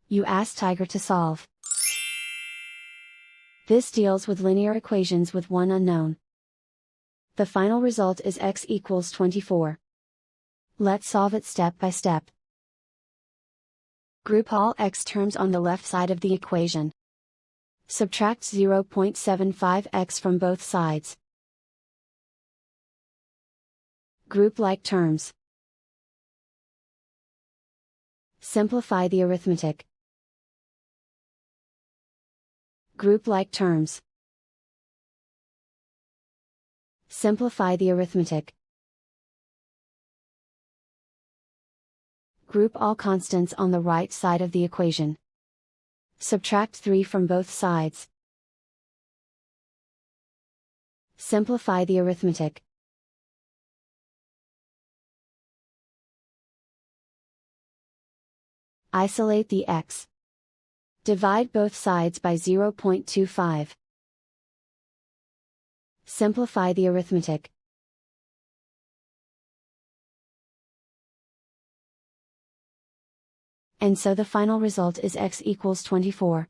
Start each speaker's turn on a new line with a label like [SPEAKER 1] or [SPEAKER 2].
[SPEAKER 1] You ask Tiger to solve. This deals with linear equations with one unknown. The final result is x equals 24. Let's solve it step by step. Group all x terms on the left side of the equation. Subtract 0.75x from both sides. Group like terms. Simplify the arithmetic. Group like terms. Simplify the arithmetic. Group all constants on the right side of the equation. Subtract 3 from both sides. Simplify the arithmetic. Isolate the x. Divide both sides by 0.25. Simplify the arithmetic. And so the final result is x equals 24.